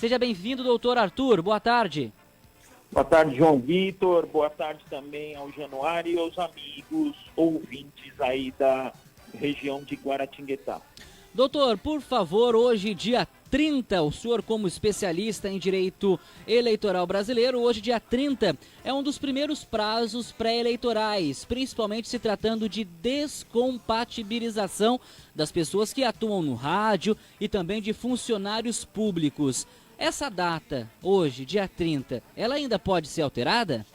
Seja bem-vindo, doutor Arthur. Boa tarde. Boa tarde, João Vitor. Boa tarde também ao Januário e aos amigos ouvintes aí da região de Guaratinguetá. Doutor, por favor, hoje, dia 30, o senhor como especialista em direito eleitoral brasileiro, hoje, dia 30, é um dos primeiros prazos pré-eleitorais, principalmente se tratando de descompatibilização das pessoas que atuam no rádio e também de funcionários públicos. Essa data, hoje, dia 30, ela ainda pode ser alterada?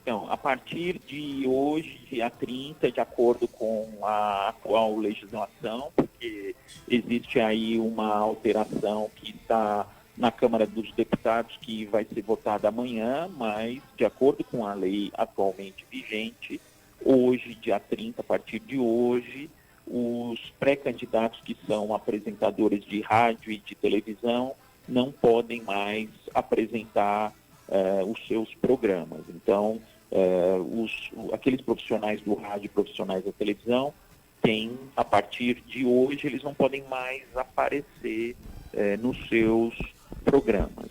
Então, a partir de hoje, dia 30, de acordo com a atual legislação, porque existe aí uma alteração que está na Câmara dos Deputados que vai ser votada amanhã, mas de acordo com a lei atualmente vigente, hoje, dia 30, a partir de hoje, os pré-candidatos que são apresentadores de rádio e de televisão não podem mais apresentar os seus programas. Então, aqueles profissionais do rádio e profissionais da televisão a partir de hoje, eles não podem mais aparecer nos seus programas.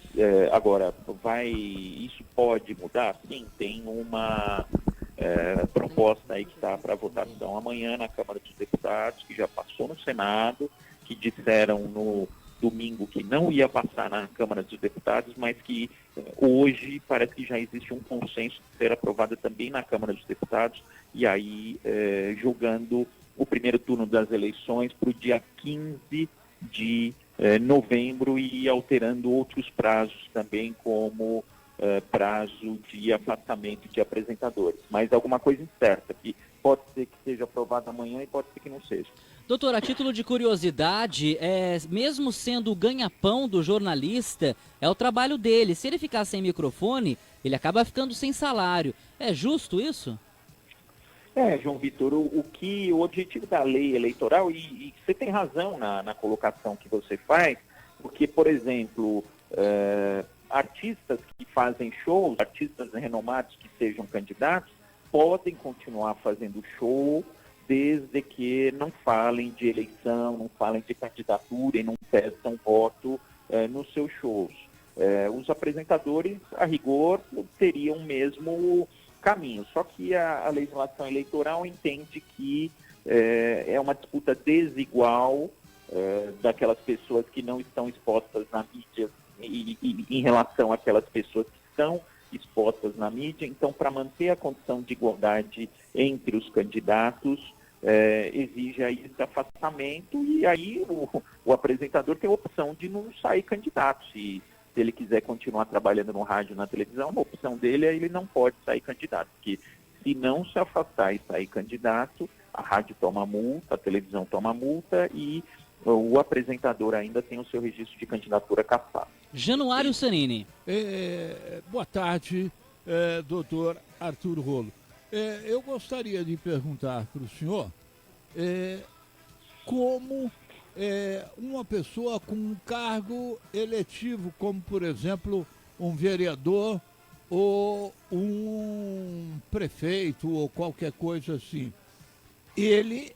Agora, isso pode mudar? Sim, tem uma proposta aí que está para votação amanhã na Câmara dos Deputados, que já passou no Senado, que disseram no domingo que não ia passar na Câmara dos Deputados, mas que hoje parece que já existe um consenso de ser aprovada também na Câmara dos Deputados, e aí jogando o primeiro turno das eleições para o dia 15 de novembro e alterando outros prazos também, como prazo de afastamento de apresentadores. Mas alguma coisa incerta, que pode ser que seja aprovada amanhã e pode ser que não seja. Doutor, a título de curiosidade, mesmo sendo o ganha-pão do jornalista, é o trabalho dele. Se ele ficar sem microfone, ele acaba ficando sem salário. É justo isso? João Vitor, o objetivo da lei eleitoral, e você tem razão na colocação que você faz, porque, por exemplo, artistas que fazem shows, artistas renomados que sejam candidatos, podem continuar fazendo show, desde que não falem de eleição, não falem de candidatura e não peçam voto nos seus shows. Os apresentadores, a rigor, teriam o mesmo caminho, só que a legislação eleitoral entende que é uma disputa desigual daquelas pessoas que não estão expostas na mídia e em relação àquelas pessoas que estão expostas na mídia. Então, para manter a condição de igualdade entre os candidatos, exige aí esse afastamento, e aí o apresentador tem a opção de não sair candidato. Se ele quiser continuar trabalhando no rádio e na televisão, a opção dele é ele não pode sair candidato, porque se não se afastar e sair candidato, a rádio toma multa, a televisão toma multa e o apresentador ainda tem o seu registro de candidatura cassado. Januário Sanini. Boa tarde, doutor Arthur Rolo. Eu gostaria de perguntar para o senhor como uma pessoa com um cargo eletivo, como, por exemplo, um vereador ou um prefeito ou qualquer coisa assim, ele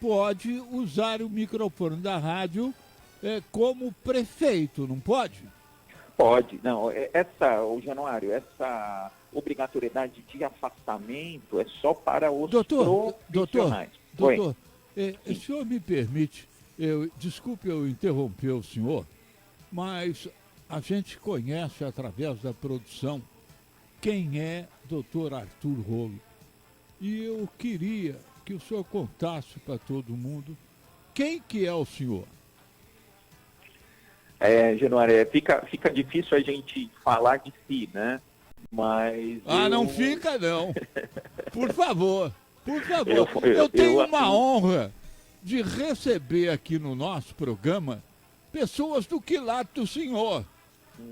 pode usar o microfone da rádio como prefeito, não pode? Pode. Não, Januário, essa obrigatoriedade de afastamento é só para os profissionais. Doutor, o senhor me permite, desculpe eu interromper o senhor, mas a gente conhece através da produção quem é doutor Arthur Rolo. E eu queria que o senhor contasse para todo mundo quem que é o senhor. Januário, fica difícil a gente falar de si, né? Mas não fica não. Por favor. Eu tenho uma honra de receber aqui no nosso programa pessoas do quilate do senhor.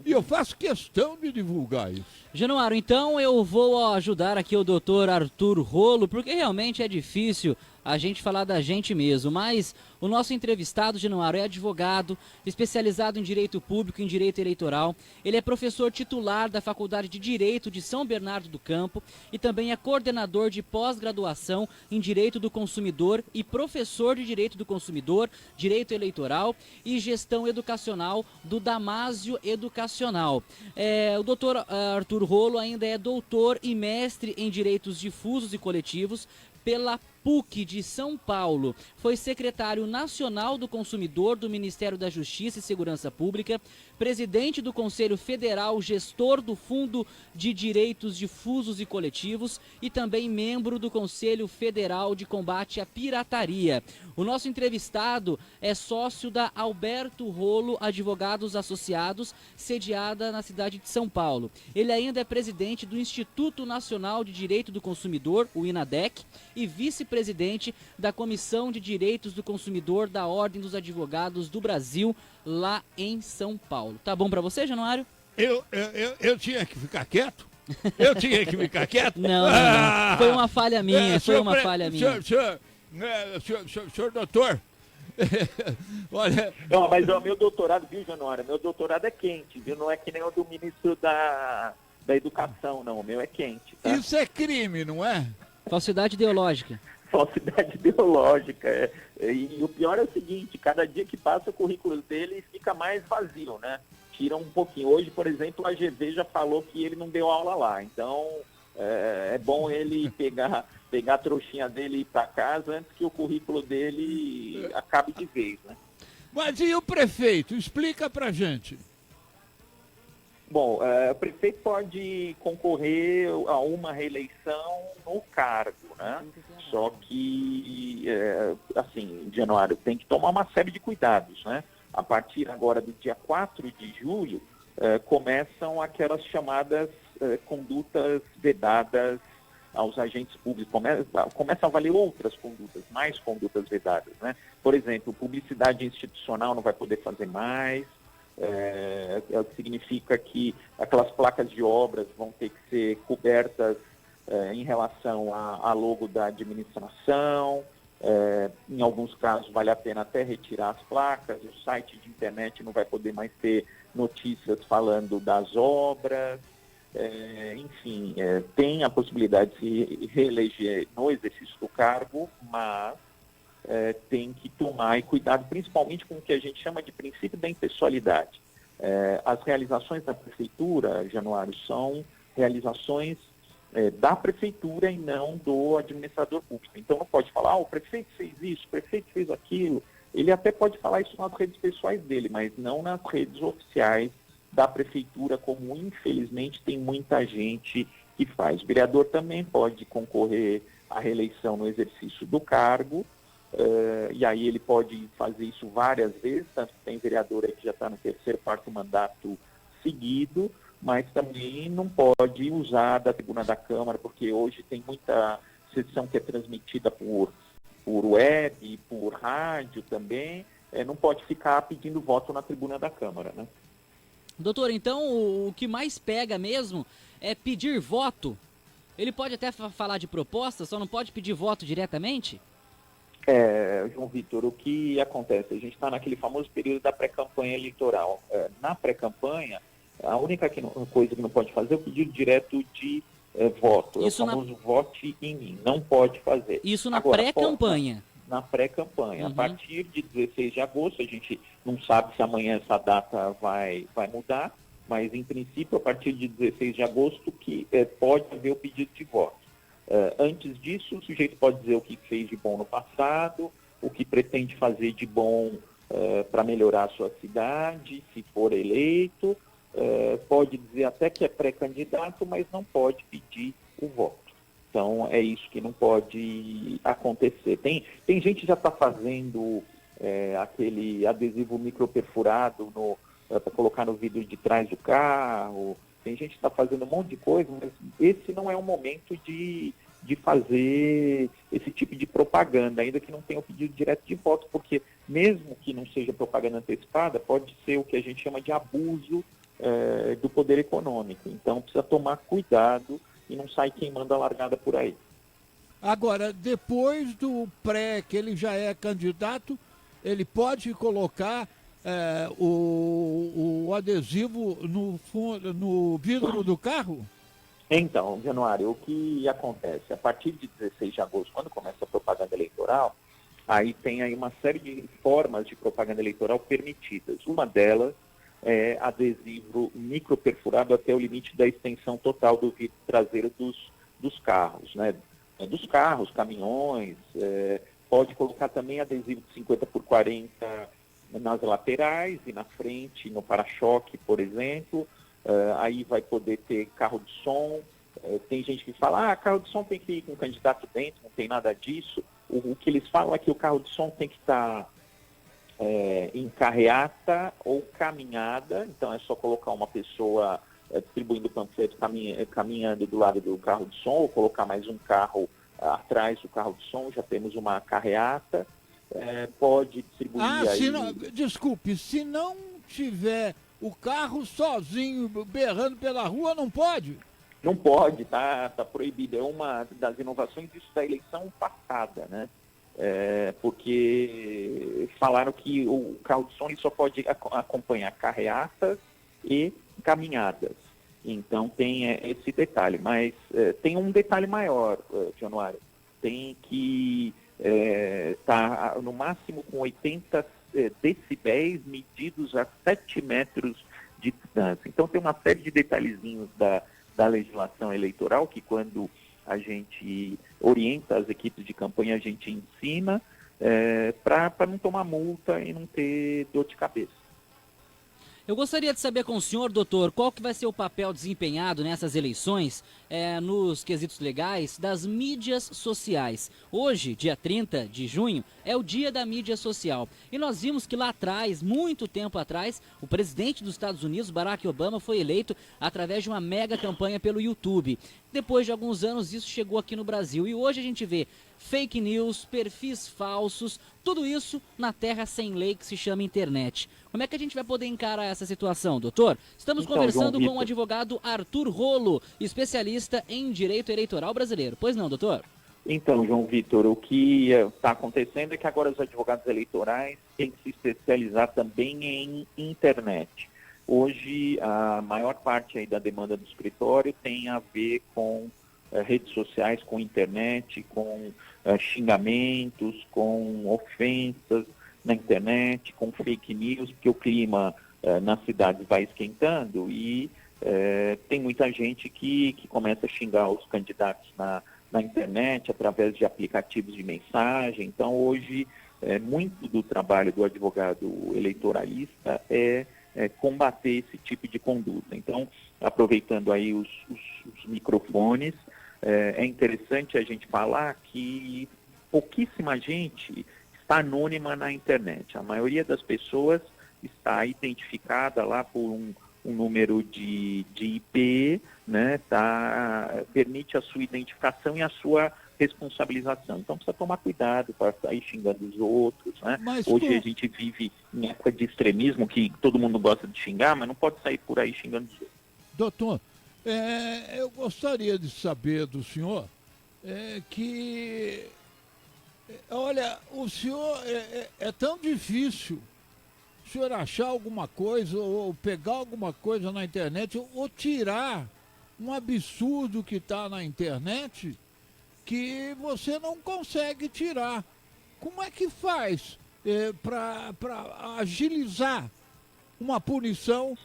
E eu faço questão de divulgar isso. Januário, então eu vou ajudar aqui o doutor Arthur Rolo, porque realmente é difícil a gente falar da gente mesmo, mas o nosso entrevistado, Januário, é advogado, especializado em Direito Público e em Direito Eleitoral. Ele é professor titular da Faculdade de Direito de São Bernardo do Campo e também é coordenador de pós-graduação em Direito do Consumidor e professor de Direito do Consumidor, Direito Eleitoral e Gestão Educacional do Damásio Educacional. O doutor Arthur Rolo ainda é doutor e mestre em Direitos Difusos e Coletivos pela PUC de São Paulo. Foi secretário nacional do consumidor do Ministério da Justiça e Segurança Pública, presidente do Conselho Federal, gestor do Fundo de Direitos Difusos e Coletivos e também membro do Conselho Federal de Combate à Pirataria. O nosso entrevistado é sócio da Alberto Rolo Advogados Associados, sediada na cidade de São Paulo. Ele ainda é presidente do Instituto Nacional de Direito do Consumidor, o INADEC, e vice-presidente da Comissão de Direitos do Consumidor da Ordem dos Advogados do Brasil, lá em São Paulo. Tá bom pra você, Januário? Eu tinha que ficar quieto? Eu tinha que ficar quieto? Não. Foi uma falha minha, Senhor doutor, olha... Não, mas o meu doutorado, viu, Januário? Meu doutorado é quente, viu? Não é que nem o do ministro da Educação, não. O meu é quente, tá? Isso é crime, não é? Falsidade ideológica. Falsidade ideológica. E o pior é o seguinte, cada dia que passa o currículo dele fica mais vazio, né? Tira um pouquinho. Hoje, por exemplo, a GV já falou que ele não deu aula lá. Então, é bom ele pegar a trouxinha dele e ir para casa antes que o currículo dele acabe de vez, né? Mas e o prefeito? Explica pra gente. Bom, o prefeito pode concorrer a uma reeleição no cargo, né? Só que, assim, Januário, tem que tomar uma série de cuidados, né? A partir agora do dia 4 de julho, começam aquelas chamadas condutas vedadas aos agentes públicos. Começa a valer outras condutas, mais condutas vedadas, né? Por exemplo, publicidade institucional não vai poder fazer mais. Significa que aquelas placas de obras vão ter que ser cobertas em relação a logo da administração. Em alguns casos vale a pena até retirar as placas. O site de internet não vai poder mais ter notícias falando das obras. Enfim, tem a possibilidade de se reeleger no exercício do cargo, mas tem que tomar cuidado, principalmente com o que a gente chama de princípio da impessoalidade. As realizações da prefeitura, Januário, são realizações da prefeitura e não do administrador público. Então não pode falar, o prefeito fez isso, o prefeito fez aquilo. Ele até pode falar isso nas redes pessoais dele, mas não nas redes oficiais da prefeitura, como infelizmente tem muita gente que faz. O vereador também pode concorrer à reeleição no exercício do cargo, e aí ele pode fazer isso várias vezes, tanto que tem vereador aí que já está no terceiro, quarto mandato seguido, mas também não pode usar da tribuna da Câmara, porque hoje tem muita sessão que é transmitida por web, por rádio também, não pode ficar pedindo voto na tribuna da Câmara, né? Doutor, então o que mais pega mesmo é pedir voto? Ele pode até falar de proposta, só não pode pedir voto diretamente? João Vitor, o que acontece? A gente está naquele famoso período da pré-campanha eleitoral. Na pré-campanha, a única coisa que não pode fazer é o pedido direto de voto. Isso, é o famoso vote em mim. Não pode fazer. Isso na pré-campanha? Na pré-campanha. A partir de 16 de agosto, a gente não sabe se amanhã essa data vai mudar, mas em princípio, a partir de 16 de agosto, que pode haver o pedido de voto. Antes disso, o sujeito pode dizer o que fez de bom no passado, o que pretende fazer de bom para melhorar a sua cidade, se for eleito, pode dizer até que é pré-candidato, mas não pode pedir o voto. Então, é isso que não pode acontecer. Tem gente que já está fazendo aquele adesivo microperfurado para colocar no vidro de trás do carro. Tem gente que está fazendo um monte de coisa, mas esse não é o momento de fazer esse tipo de propaganda, ainda que não tenha o pedido direto de voto, porque mesmo que não seja propaganda antecipada, pode ser o que a gente chama de abuso do poder econômico. Então, precisa tomar cuidado e não sai queimando a largada por aí. Agora, depois do pré, que ele já é candidato, ele pode colocar o adesivo no vidro do carro? Então, Januário, o que acontece? A partir de 16 de agosto, quando começa a propaganda eleitoral, aí tem aí uma série de formas de propaganda eleitoral permitidas. Uma delas é adesivo microperfurado até o limite da extensão total do vidro traseiro dos carros, né? Dos carros, caminhões, pode colocar também adesivo de 50 por 40 nas laterais e na frente, no para-choque, por exemplo. Aí vai poder ter carro de som. Tem gente que fala, carro de som tem que ir com candidato dentro, não tem nada disso. O que eles falam é que o carro de som tem que estar em carreata ou caminhada, então é só colocar uma pessoa distribuindo panfleto caminhando do lado do carro de som, ou colocar mais um carro atrás do carro de som, já temos uma carreata. Pode distribuir aí... Desculpe, se não tiver o carro sozinho berrando pela rua, não pode? Não pode, tá proibido. É uma das inovações disso da eleição passada, né? Porque falaram que o carro de som ele só pode acompanhar carreatas e caminhadas. Então tem esse detalhe. Mas tem um detalhe maior, Januário. Tem que estar no máximo com 80 decibéis medidos a 7 metros de distância. Então tem uma série de detalhezinhos da legislação eleitoral que quando a gente orienta as equipes de campanha, a gente ensina para não tomar multa e não ter dor de cabeça. Eu gostaria de saber com o senhor, doutor, qual que vai ser o papel desempenhado nessas eleições, nos quesitos legais, das mídias sociais. Hoje, dia 30 de junho, é o dia da mídia social. E nós vimos que lá atrás, muito tempo atrás, o presidente dos Estados Unidos, Barack Obama, foi eleito através de uma mega campanha pelo YouTube. Depois de alguns anos, isso chegou aqui no Brasil. E hoje a gente vê fake news, perfis falsos, tudo isso na terra sem lei que se chama internet. Como é que a gente vai poder encarar essa situação, doutor? Estamos conversando com o advogado Arthur Rolo, especialista em direito eleitoral brasileiro. Pois não, doutor? Então, João Vitor, o que está acontecendo é que agora os advogados eleitorais têm que se especializar também em internet. Hoje, a maior parte aí da demanda do escritório tem a ver com redes sociais, com internet, com xingamentos, com ofensas na internet, com fake news, porque o clima nas cidades vai esquentando e tem muita gente que começa a xingar os candidatos na internet através de aplicativos de mensagem. Então, hoje, muito do trabalho do advogado eleitoralista é combater esse tipo de conduta. Então, aproveitando aí os microfones, é interessante a gente falar que pouquíssima gente está anônima na internet. A maioria das pessoas está identificada lá por um número de IP, né, permite a sua identificação e a sua responsabilização. Então precisa tomar cuidado para sair xingando os outros, né? Hoje a gente vive em época de extremismo, que todo mundo gosta de xingar, mas não pode sair por aí xingando os outros. Doutor, eu gostaria de saber do senhor que, olha, o senhor é tão difícil o senhor achar alguma coisa ou pegar alguma coisa na internet ou tirar um absurdo que está na internet que você não consegue tirar. Como é que faz para agilizar uma punição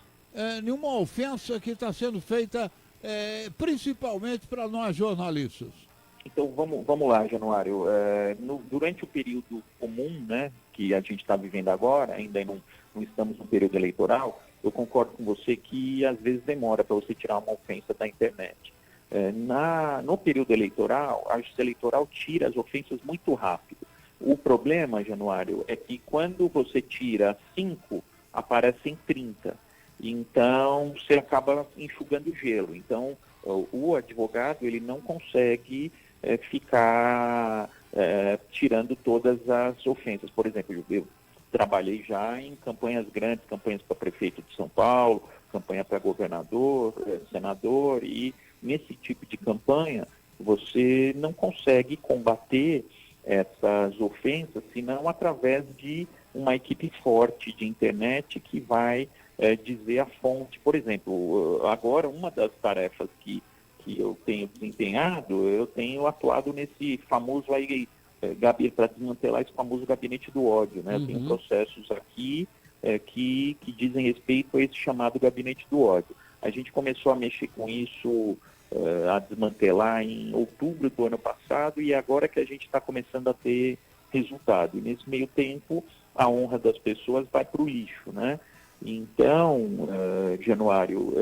em uma ofensa que está sendo feita principalmente para nós jornalistas? Então vamos lá, Januário. Durante o período comum, né, que a gente está vivendo agora, ainda não estamos no período eleitoral, eu concordo com você que às vezes demora para você tirar uma ofensa da internet. No período eleitoral, a Justiça Eleitoral tira as ofensas muito rápido. O problema, Januário, é que quando você tira 5, aparecem 30. Então, você acaba enxugando gelo. Então, o advogado ele não consegue ficar tirando todas as ofensas. Por exemplo, eu trabalhei já em campanhas grandes, campanhas para prefeito de São Paulo, campanha para governador, senador, e nesse tipo de campanha Você não consegue combater essas ofensas senão através de uma equipe forte de internet que vai dizer a fonte. Por exemplo, agora uma das tarefas que eu tenho desempenhado, eu tenho atuado nesse famoso aí, para desmantelar esse famoso gabinete do ódio, né? Eu tenho processos aqui que dizem respeito a esse chamado gabinete do ódio. A gente começou a mexer com isso, a desmantelar em outubro do ano passado, e agora que a gente está começando a ter resultado. E nesse meio tempo, a honra das pessoas vai para o lixo, né? Então, Januário,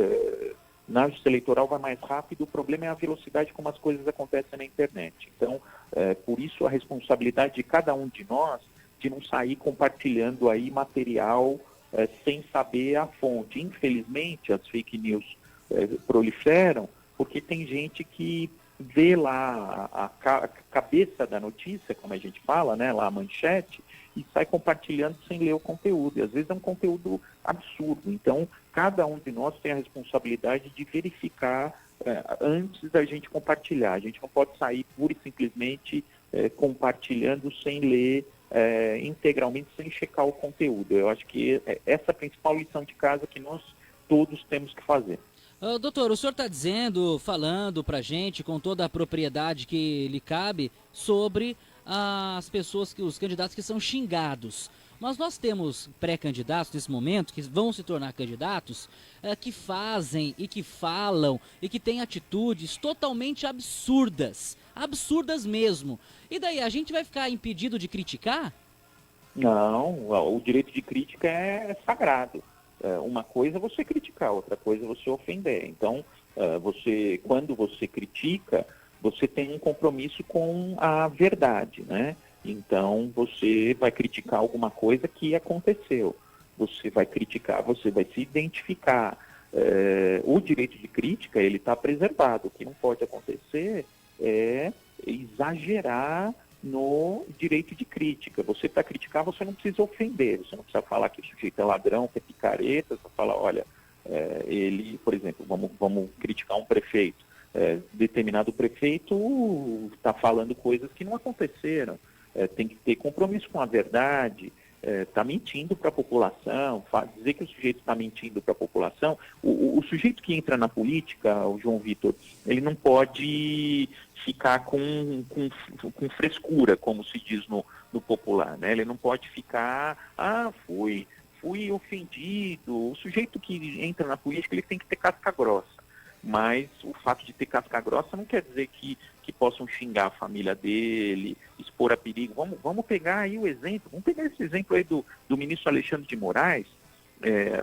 na justiça eleitoral vai mais rápido, o problema é a velocidade como as coisas acontecem na internet. Então, por isso a responsabilidade de cada um de nós de não sair compartilhando aí material sem saber a fonte. Infelizmente, as fake news proliferam, porque tem gente que vê lá a cabeça da notícia, como a gente fala, né, lá a manchete, e sai compartilhando sem ler o conteúdo. E às vezes é um conteúdo absurdo. Então, cada um de nós tem a responsabilidade de verificar antes da gente compartilhar. A gente não pode sair pura e simplesmente compartilhando sem ler integralmente, sem checar o conteúdo. Eu acho que essa é a principal lição de casa que nós todos temos que fazer. Doutor, o senhor está falando para a gente com toda a propriedade que lhe cabe sobre as pessoas, os candidatos que são xingados. Mas nós temos pré-candidatos nesse momento, que vão se tornar candidatos, que fazem e que falam e que têm atitudes totalmente absurdas. Absurdas mesmo. E daí, a gente vai ficar impedido de criticar? Não, o direito de crítica é sagrado. Uma coisa é você criticar, outra coisa é você ofender. Então, quando você critica, você tem um compromisso com a verdade, né? Então, você vai criticar alguma coisa que aconteceu. Você vai criticar, você vai se identificar. O direito de crítica, ele está preservado. O que não pode acontecer é exagerar no direito de crítica. Você, para criticar, você não precisa ofender. Você não precisa falar que o sujeito é ladrão, que é picareta. Você fala, olha, ele, por exemplo, vamos criticar um prefeito. Determinado prefeito está falando coisas que não aconteceram. Tem que ter compromisso com a verdade, está mentindo para a população, dizer que o sujeito está mentindo para a população. O sujeito que entra na política, o João Vitor, ele não pode ficar com frescura, como se diz no popular, né? Ele não pode ficar, fui ofendido. O sujeito que entra na política, ele tem que ter casca grossa. Mas o fato de ter casca grossa não quer dizer que possam xingar a família dele, expor a perigo. Vamos pegar aí o exemplo, vamos pegar esse exemplo aí do ministro Alexandre de Moraes.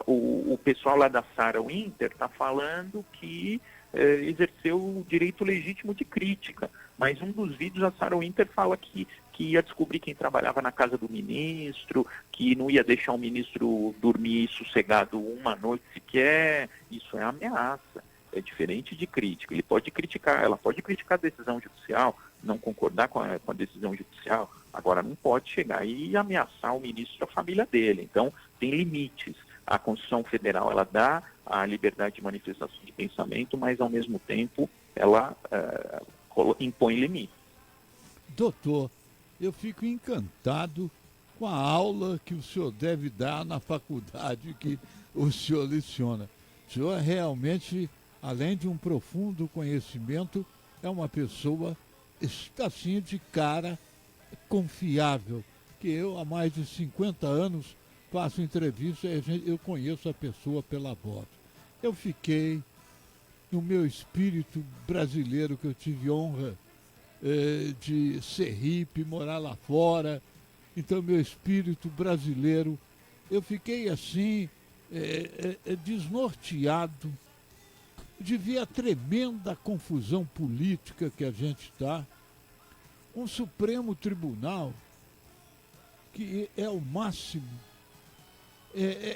O pessoal lá da Sarah Winter está falando que exerceu o direito legítimo de crítica, mas um dos vídeos a Sarah Winter fala que ia descobrir quem trabalhava na casa do ministro, que não ia deixar o ministro dormir sossegado uma noite sequer. Isso é ameaça. É diferente de crítica. Ela pode criticar a decisão judicial, não concordar com a decisão judicial, agora não pode chegar e ameaçar o ministro e a família dele. Então, tem limites. A Constituição Federal, ela dá a liberdade de manifestação de pensamento, mas, ao mesmo tempo, ela impõe limites. Doutor, eu fico encantado com a aula que o senhor deve dar na faculdade que o senhor leciona. O senhor realmente, além de um profundo conhecimento, é uma pessoa, assim, de cara confiável, que eu há mais de 50 anos faço entrevista e eu conheço a pessoa pela voz. Eu fiquei no meu espírito brasileiro, que eu tive honra de ser hippie, morar lá fora, então meu espírito brasileiro, eu fiquei assim, desnorteado, de ver a tremenda confusão política que a gente está, um Supremo Tribunal que é o máximo,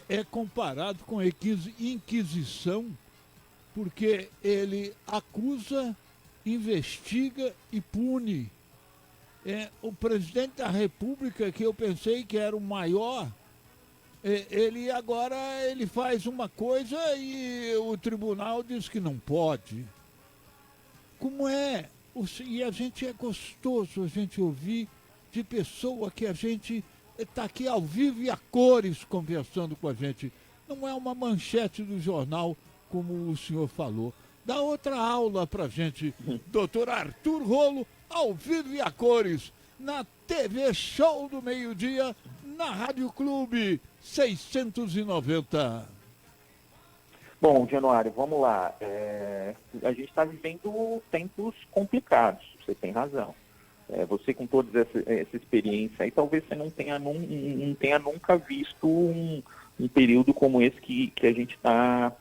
é comparado com a Inquisição, porque ele acusa, investiga e pune. O presidente da República, que eu pensei que era o maior, ele agora faz uma coisa e o tribunal diz que não pode. Como é E a gente é gostoso a gente ouvir de pessoa que a gente está aqui ao vivo e a cores conversando com a gente. Não é uma manchete do jornal, como o senhor falou. Dá outra aula para a gente, doutor Arthur Rolo, ao vivo e a cores, na TV Show do Meio-Dia, na Rádio Clube 690. Bom, Januário, vamos lá. A gente está vivendo tempos complicados, você tem razão. Você com toda essa experiência aí, talvez você não tenha nunca visto um período como esse que a gente está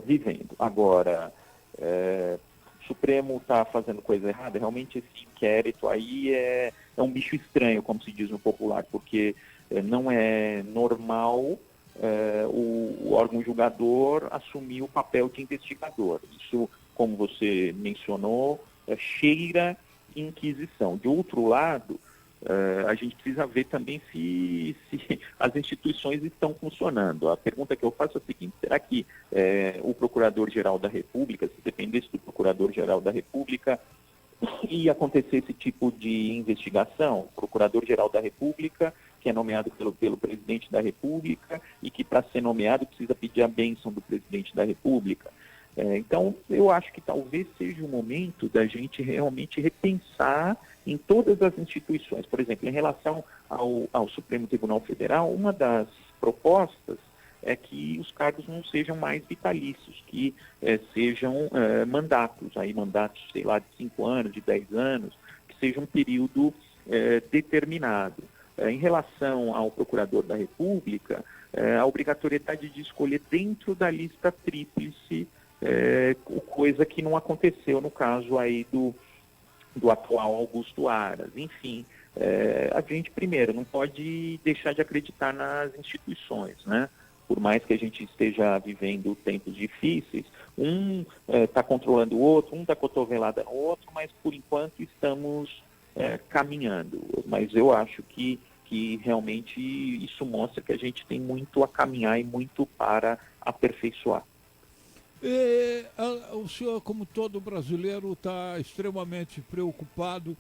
vivendo. Agora, o Supremo está fazendo coisa errada, realmente esse inquérito aí é um bicho estranho, como se diz no popular, porque não é normal o órgão julgador assumir o papel de investigador. Isso, como você mencionou, cheira inquisição. De outro lado, a gente precisa ver também se as instituições estão funcionando. A pergunta que eu faço é a seguinte: será que o Procurador-Geral da República, se dependesse do Procurador-Geral da República, ia acontecer esse tipo de investigação? O Procurador-Geral da República, que é nomeado pelo Presidente da República e que, para ser nomeado, precisa pedir a bênção do Presidente da República. Então, eu acho que talvez seja o momento da gente realmente repensar em todas as instituições. Por exemplo, em relação ao Supremo Tribunal Federal, uma das propostas é que os cargos não sejam mais vitalícios, que sejam mandatos, sei lá, de 5 anos, de 10 anos, que seja um período determinado. Em relação ao Procurador da República, a obrigatoriedade de escolher dentro da lista tríplice, coisa que não aconteceu no caso aí do atual Augusto Aras. Enfim, a gente, primeiro, não pode deixar de acreditar nas instituições, né? Por mais que a gente esteja vivendo tempos difíceis, um está controlando o outro, um está cotovelada no outro, mas por enquanto estamos caminhando. Mas eu acho que realmente isso mostra que a gente tem muito a caminhar e muito para aperfeiçoar. O senhor, como todo brasileiro, está extremamente preocupado.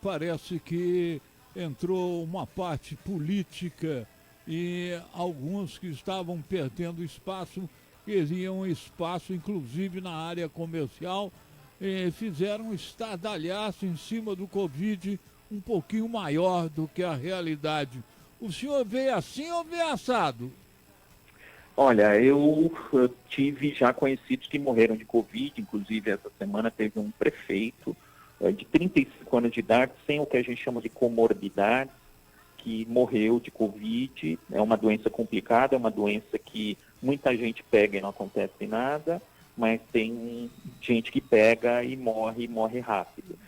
Parece que entrou uma parte política e alguns que estavam perdendo espaço, queriam espaço, inclusive na área comercial, fizeram um estardalhaço em cima do Covid um pouquinho maior do que a realidade. O senhor vê assim ou vê assado? Olha, eu tive já conhecidos que morreram de Covid, inclusive essa semana teve um prefeito de 35 anos de idade, sem o que a gente chama de comorbidade, que morreu de Covid. É uma doença complicada, é uma doença que muita gente pega e não acontece nada, mas tem gente que pega e morre rápido.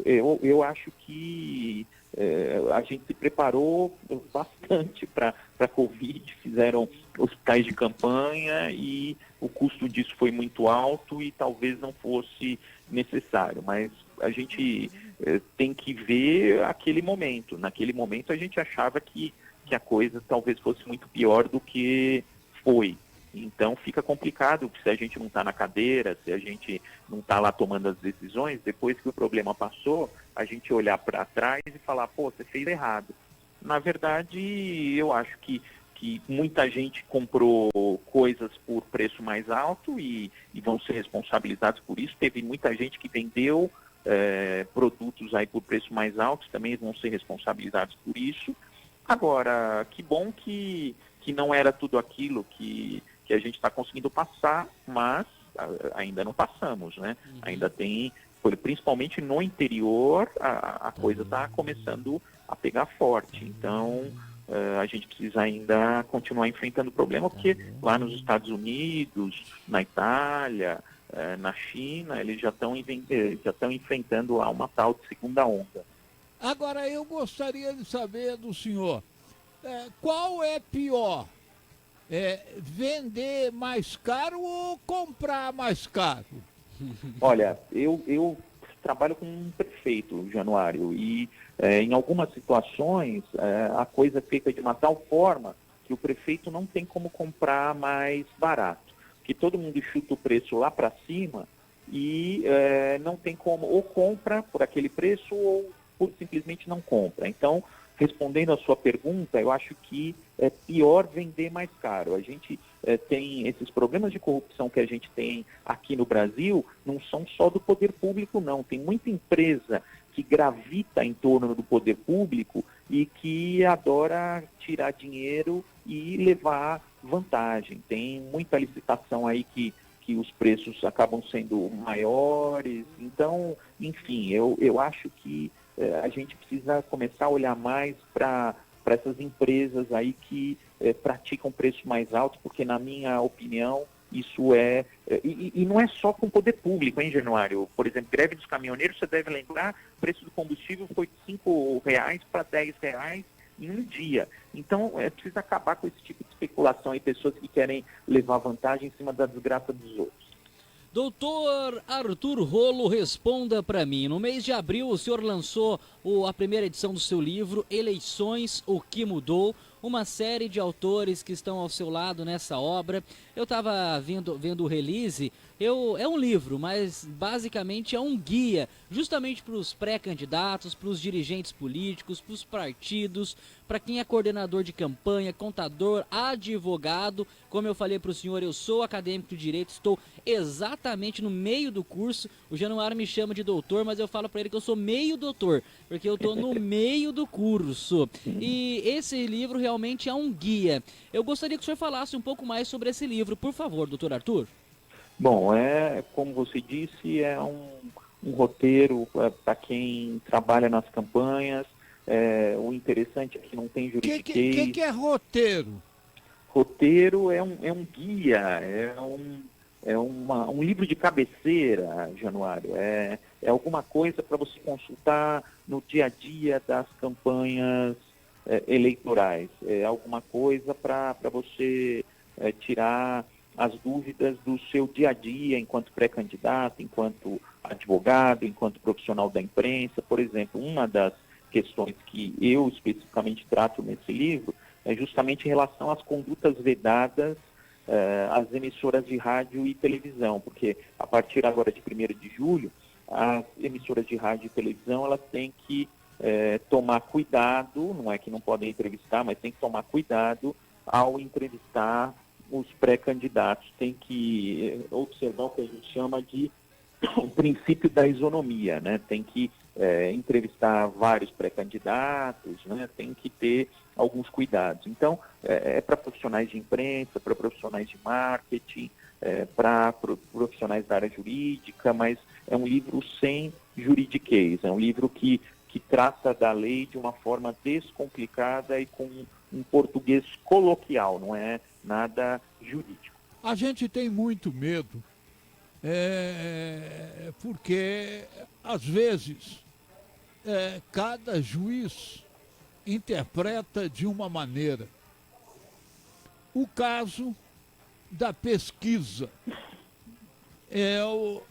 Eu acho que a gente se preparou bastante para a Covid, fizeram hospitais de campanha e o custo disso foi muito alto e talvez não fosse necessário, mas a gente tem que ver aquele momento. Naquele momento a gente achava que a coisa talvez fosse muito pior do que foi. Então fica complicado se a gente não está na cadeira, se a gente não está lá tomando as decisões, depois que o problema passou, a gente olhar para trás e falar, pô, você fez errado. Na verdade, eu acho que muita gente comprou coisas por preço mais alto e vão ser responsabilizados por isso. Teve muita gente que vendeu produtos aí por preço mais alto, também vão ser responsabilizados por isso. Agora, que bom que não era tudo aquilo que a gente está conseguindo passar, mas ainda não passamos, né? Ainda tem, principalmente no interior, a coisa está começando a pegar forte. Então, a gente precisa ainda continuar enfrentando o problema, porque lá nos Estados Unidos, na Itália, na China, eles já estão enfrentando lá uma tal de segunda onda. Agora, eu gostaria de saber do senhor, qual é pior? Vender mais caro ou comprar mais caro? Olha, eu trabalho com um prefeito, Januário, e em algumas situações a coisa é feita de uma tal forma que o prefeito não tem como comprar mais barato, que todo mundo chuta o preço lá para cima e não tem como, ou compra por aquele preço ou simplesmente não compra. Então, respondendo à sua pergunta, eu acho que é pior vender mais caro. A gente tem esses problemas de corrupção que a gente tem aqui no Brasil, não são só do poder público, não. Tem muita empresa que gravita em torno do poder público e que adora tirar dinheiro e levar vantagem. Tem muita licitação aí que os preços acabam sendo maiores. Então, enfim, eu acho que a gente precisa começar a olhar mais para essas empresas aí que praticam preços mais altos, porque, na minha opinião, isso e não é só com o poder público, hein, Januário? Por exemplo, greve dos caminhoneiros, você deve lembrar, o preço do combustível foi de R$ 5 para R$ 10 em um dia. Então, precisa acabar com esse tipo de especulação e pessoas que querem levar vantagem em cima da desgraça dos outros. Doutor Arthur Rolo, responda para mim. No mês de abril, o senhor lançou a primeira edição do seu livro, Eleições, o que mudou? Uma série de autores que estão ao seu lado nessa obra. Eu estava vendo o release. É um livro, mas basicamente é um guia, justamente para os pré-candidatos, para os dirigentes políticos, para os partidos, para quem é coordenador de campanha, contador, advogado. Como eu falei para o senhor, eu sou acadêmico de direito, estou exatamente no meio do curso. O Januário me chama de doutor, mas eu falo para ele que eu sou meio doutor, porque eu estou no meio do curso. E esse livro realmente é um guia. Eu gostaria que o senhor falasse um pouco mais sobre esse livro, por favor, doutor Arthur. Bom, como você disse, é um roteiro para quem trabalha nas campanhas. O interessante é que não tem juridiquês. O que é roteiro? Roteiro é um guia, um livro de cabeceira, Januário. É alguma coisa para você consultar no dia a dia das campanhas eleitorais. É alguma coisa para você tirar as dúvidas do seu dia a dia enquanto pré-candidato, enquanto advogado, enquanto profissional da imprensa. Por exemplo, uma das questões que eu especificamente trato nesse livro é justamente em relação às condutas vedadas às emissoras de rádio e televisão, porque a partir agora de 1º de julho, as emissoras de rádio e televisão elas têm que tomar cuidado, não é que não podem entrevistar, mas tem que tomar cuidado ao entrevistar os pré-candidatos. Tem que observar o que a gente chama de o princípio da isonomia, né? Tem que entrevistar vários pré-candidatos, né? Tem que ter alguns cuidados. Então, para profissionais de imprensa, para profissionais de marketing, para profissionais da área jurídica, mas é um livro sem juridiquês, é um livro que trata da lei de uma forma descomplicada e com um português coloquial, não é nada jurídico. A gente tem muito medo, porque, às vezes, cada juiz interpreta de uma maneira. O caso da pesquisa. Eu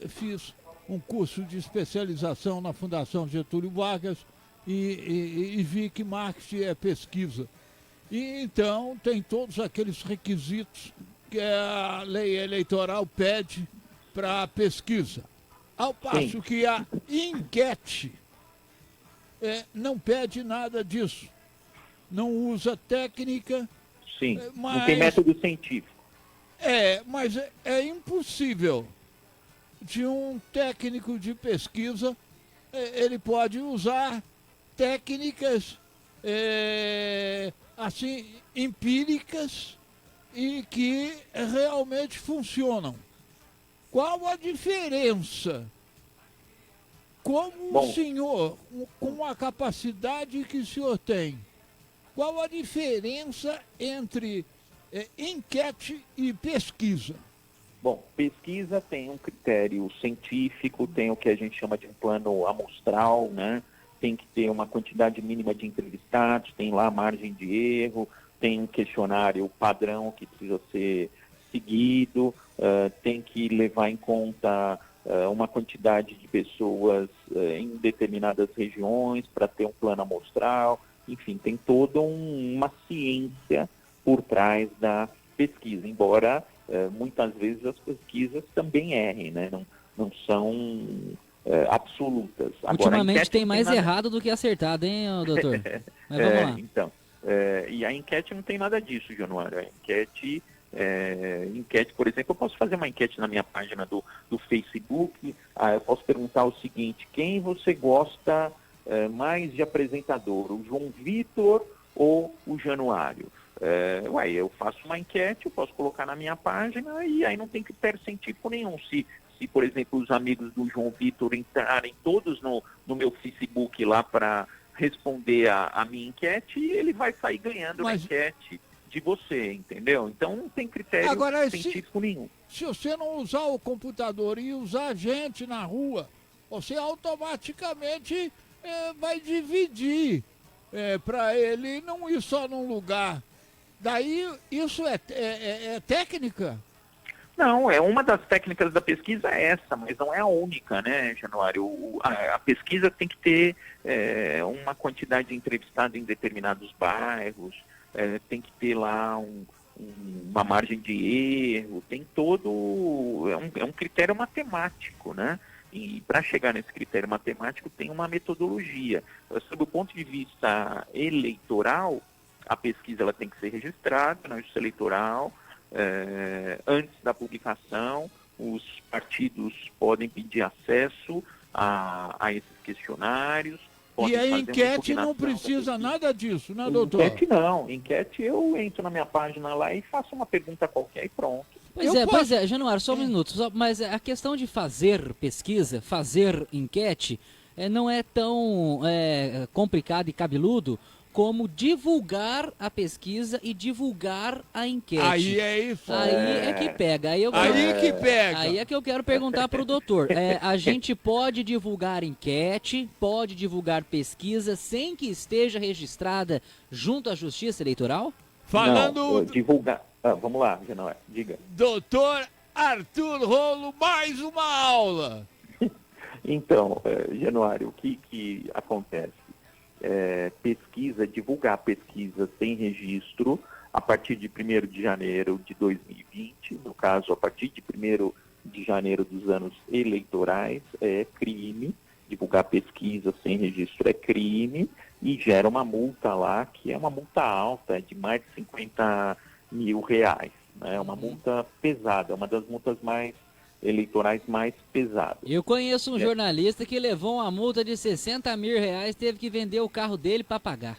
fiz um curso de especialização na Fundação Getúlio Vargas e vi que marketing é pesquisa. E então tem todos aqueles requisitos que a lei eleitoral pede para a pesquisa. Ao passo que a enquete não pede nada disso. Não usa técnica. Sim, não tem método científico. Mas é impossível de um técnico de pesquisa, ele pode usar técnicas assim, empíricas e que realmente funcionam. Qual a diferença? Como o senhor, com a capacidade que o senhor tem, qual a diferença entre enquete e pesquisa? Bom, pesquisa tem um critério científico, tem o que a gente chama de um plano amostral, né? Tem que ter uma quantidade mínima de entrevistados, tem lá a margem de erro, tem um questionário padrão que precisa ser seguido, tem que levar em conta uma quantidade de pessoas em determinadas regiões para ter um plano amostral. Enfim, tem toda uma ciência por trás da pesquisa, embora muitas vezes as pesquisas também errem, né? Não são absolutas. Agora, ultimamente tem mais errado do que acertado, hein, doutor? Mas vamos lá. Então, e a enquete não tem nada disso, Januário. A enquete, por exemplo, eu posso fazer uma enquete na minha página do Facebook. Eu posso perguntar o seguinte: quem você gosta mais de apresentador, o João Vitor ou o Januário? Eu faço uma enquete, eu posso colocar na minha página e aí não tem critério científico nenhum. Se, por exemplo, os amigos do João Vitor entrarem todos no meu Facebook lá para responder a minha enquete, ele vai sair ganhando a enquete de você, entendeu? Então não tem critério científico nenhum. Se você não usar o computador e usar gente na rua, você automaticamente vai dividir para ele não ir só num lugar. Daí isso é técnica? Não, uma das técnicas da pesquisa é essa, mas não é a única, né, Januário? A pesquisa tem que ter uma quantidade de entrevistados em determinados bairros, tem que ter lá uma margem de erro, tem todo... É um critério matemático, né? E para chegar nesse critério matemático tem uma metodologia. Sob o ponto de vista eleitoral, a pesquisa ela tem que ser registrada na Justiça Eleitoral. Antes da publicação, os partidos podem pedir acesso a esses questionários. E a enquete não precisa nada disso, né, doutor? Enquete eu entro na minha página lá e faço uma pergunta qualquer e pronto. Pois é, Januário, só um minuto. Mas a questão de fazer pesquisa, fazer enquete, não é tão complicado e cabeludo como divulgar a pesquisa e divulgar a enquete. Aí é isso. Aí é que pega. Aí é que eu quero perguntar para o doutor. A gente pode divulgar enquete, pode divulgar pesquisa sem que esteja registrada junto à Justiça Eleitoral? Não, divulgar... vamos lá, Januário, diga. Doutor Arthur Rolo, mais uma aula. Então, Januário, o que acontece? Divulgar pesquisa sem registro a partir de 1º de janeiro de 2020, no caso, a partir de 1º de janeiro dos anos eleitorais, é crime. Divulgar pesquisa sem registro é crime e gera uma multa lá, que é uma multa alta, de mais de R$50 mil, né? É uma multa pesada, uma das multas eleitorais mais pesadas. Eu conheço um jornalista que levou uma multa de R$60 mil, teve que vender o carro dele para pagar.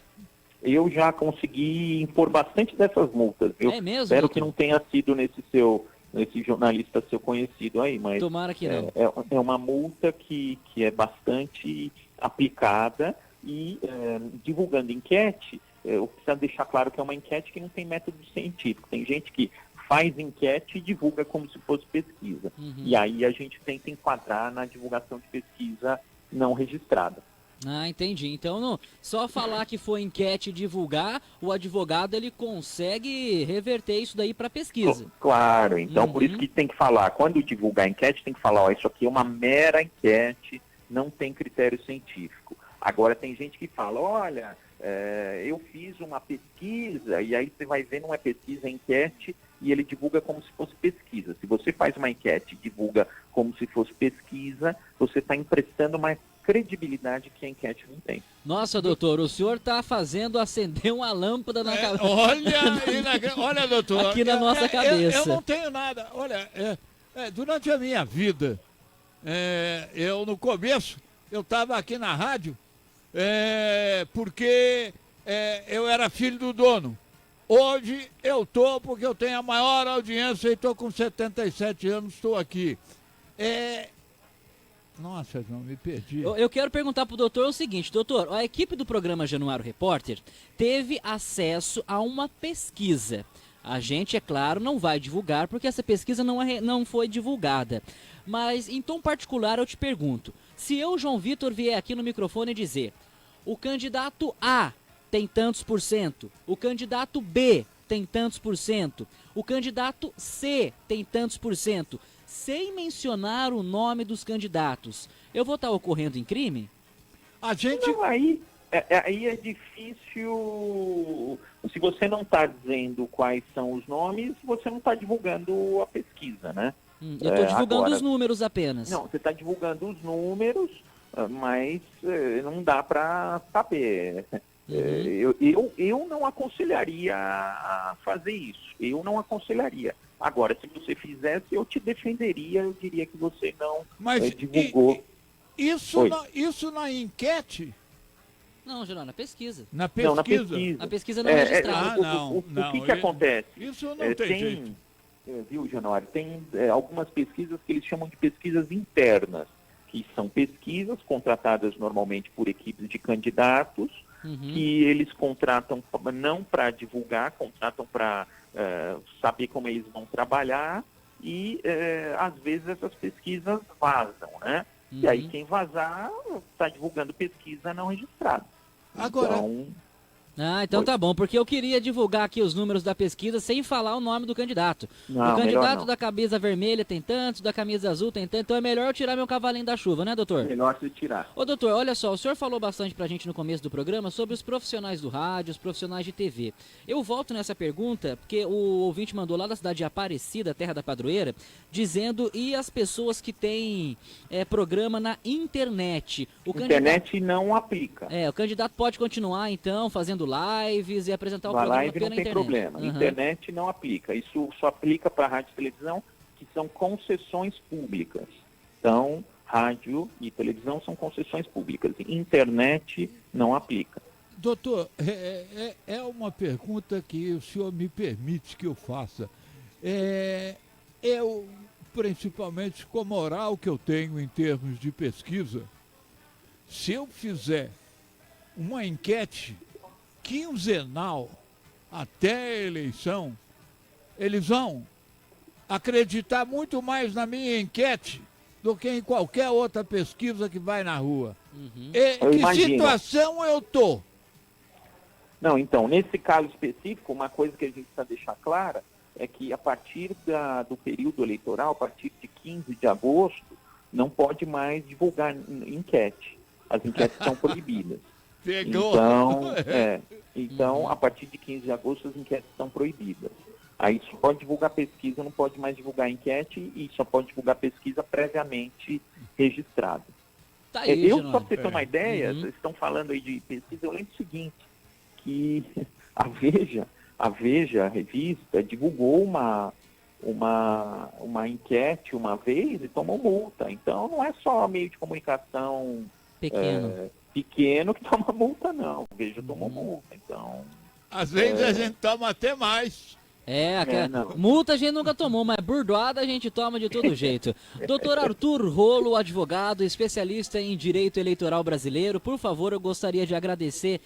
Eu já consegui impor bastante dessas multas. Eu espero que não tenha sido nesse jornalista seu conhecido aí, mas tomara que não. É uma multa que é bastante aplicada e divulgando enquete, eu preciso deixar claro que é uma enquete que não tem método científico. Tem gente que faz enquete e divulga como se fosse pesquisa. E aí a gente tenta enquadrar na divulgação de pesquisa não registrada. Ah, entendi. Então, só falar que foi enquete e divulgar, o advogado ele consegue reverter isso daí para pesquisa. Claro, então por isso que tem que falar, quando divulgar a enquete, tem que falar, isso aqui é uma mera enquete, não tem critério científico. Agora tem gente que fala, olha, eu fiz uma pesquisa, e aí você vai ver, não é pesquisa, é enquete, e ele divulga como se fosse pesquisa. Se você faz uma enquete e divulga como se fosse pesquisa, você está emprestando uma credibilidade que a enquete não tem. Nossa, doutor, o senhor está fazendo acender uma lâmpada na cabeça. Olha, doutor. Aqui na nossa cabeça. Eu não tenho nada. Olha, durante a minha vida, eu no começo, eu estava aqui na rádio, porque eu era filho do dono. Hoje eu estou porque eu tenho a maior audiência e estou com 77 anos, estou aqui. Nossa, João, me perdi. Eu quero perguntar para o doutor o seguinte, doutor, a equipe do programa Januário Repórter teve acesso a uma pesquisa. A gente, é claro, não vai divulgar porque essa pesquisa não foi divulgada. Mas, em tom particular, eu te pergunto, se eu, João Vitor, vier aqui no microfone e dizer, o candidato A tem tantos por cento, o candidato B tem tantos por cento, o candidato C tem tantos por cento, sem mencionar o nome dos candidatos, eu vou estar ocorrendo em crime? A gente... Não, aí Aí é difícil, se você não está dizendo quais são os nomes, você não está divulgando a pesquisa, né? Eu estou divulgando agora, os números apenas. Não, você está divulgando os números, mas não dá para saber. Eu não aconselharia a fazer isso. Eu não aconselharia. Agora, se você fizesse, eu te defenderia. Eu diria que você não divulgou. Isso na enquete? Não, Geraldo, na pesquisa. Na pesquisa? Não, na pesquisa. A pesquisa não é registrada. O que acontece? Isso não tem jeito. Viu, Januário? Tem algumas pesquisas que eles chamam de pesquisas internas, que são pesquisas contratadas normalmente por equipes de candidatos, que eles contratam não para divulgar, contratam para saber como eles vão trabalhar e, às vezes, essas pesquisas vazam, né? E aí quem vazar está divulgando pesquisa não registrada. Agora... Então tá bom, porque eu queria divulgar aqui os números da pesquisa sem falar o nome do candidato. Não, o candidato da camisa vermelha tem tantos, da camisa azul tem tanto, então é melhor eu tirar meu cavalinho da chuva, né, doutor? Melhor você tirar. Ô, doutor, olha só, o senhor falou bastante pra gente no começo do programa sobre os profissionais do rádio, os profissionais de TV. Eu volto nessa pergunta, porque o ouvinte mandou lá da cidade de Aparecida, terra da padroeira, dizendo, e as pessoas que têm programa na internet? Internet não aplica. O candidato pode continuar, então, fazendo lives e apresentar o programa live pela não tem internet. problema. Internet não aplica. Isso só aplica para rádio e televisão, que são concessões públicas. Então, rádio e televisão são concessões públicas. Internet não aplica. Doutor, é uma pergunta que o senhor me permite que eu faça. Eu, principalmente com a moral que eu tenho em termos de pesquisa, se eu fizer uma enquete quinzenal até a eleição, eles vão acreditar muito mais na minha enquete do que em qualquer outra pesquisa que vai na rua. Que situação eu tô? Não, então, nesse caso específico, uma coisa que a gente precisa deixar clara é que a partir do período eleitoral, a partir de 15 de agosto, não pode mais divulgar enquete. As enquetes são proibidas. Pegou. Então, a partir de 15 de agosto, as enquetes são proibidas. Aí só pode divulgar pesquisa, não pode mais divulgar enquete e só pode divulgar pesquisa previamente registrada. Tá aí, só para você ter uma ideia, vocês estão falando aí de pesquisa, eu lembro o seguinte, que a Veja, a revista, divulgou uma enquete uma vez e tomou multa. Então, não é só meio de comunicação pequeno que toma multa, não. Veja, tomou multa, então... Às vezes a gente toma até mais. Multa a gente nunca tomou, mas burdoada a gente toma de todo jeito. Doutor Arthur Rolo, advogado, especialista em direito eleitoral brasileiro, por favor, eu gostaria de agradecer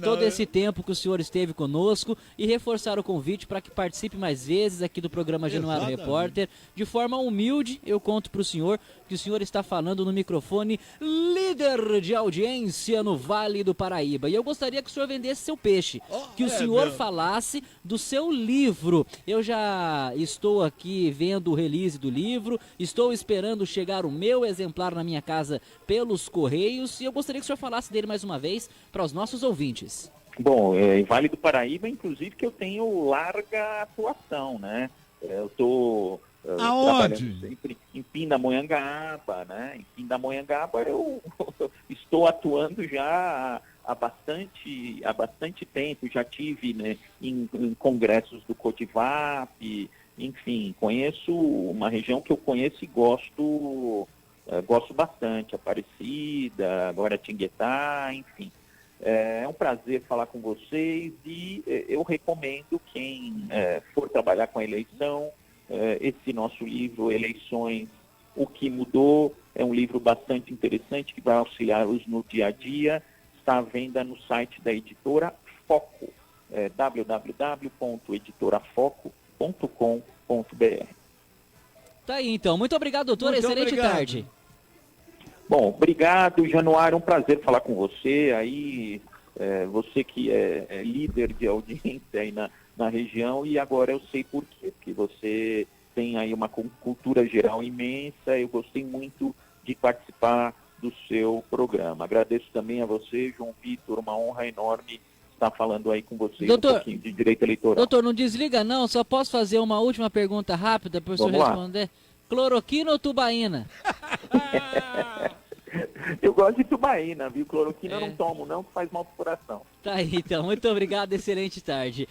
todo esse tempo que o senhor esteve conosco e reforçar o convite para que participe mais vezes aqui do programa Januário Repórter. De forma humilde, eu conto para o senhor que o senhor está falando no microfone líder de audiência no Vale do Paraíba. E eu gostaria que o senhor vendesse seu peixe, que o senhor falasse do seu livro. Eu já estou aqui vendo o release do livro, estou esperando chegar o meu exemplar na minha casa pelos Correios e eu gostaria que o senhor falasse dele mais uma vez para os nossos ouvintes. Bom, em Vale do Paraíba, inclusive, que eu tenho larga atuação, né? Eu estou trabalhando sempre em Pindamonhangaba, né? Em Pindamonhangaba eu estou atuando já há bastante tempo, já tive, né, em congressos do Codivap, enfim, conheço uma região que eu conheço e gosto bastante, Aparecida, Guaratinguetá, enfim. É um prazer falar com vocês e eu recomendo quem for trabalhar com a eleição, esse nosso livro, Eleições, O que Mudou, é um livro bastante interessante que vai auxiliá-los no dia a dia. Está à venda no site da Editora Foco, www.editorafoco.com.br. Tá aí então. Muito obrigado, doutor. Muito Excelente tarde. Bom, obrigado, Januário. Um prazer falar com você. Aí, você que é líder de audiência aí na região, e agora eu sei por quê. Porque você tem aí uma cultura geral imensa. Eu gostei muito de participar do seu programa. Agradeço também a você, João Vitor, uma honra enorme estar falando aí com vocês um pouquinho de direito eleitoral. Doutor, não desliga não, só posso fazer uma última pergunta rápida para o senhor responder? Cloroquina ou tubaína? Eu gosto de tubaína, viu? Cloroquina eu não tomo não, que faz mal pro coração. Tá aí então, muito obrigado, excelente tarde.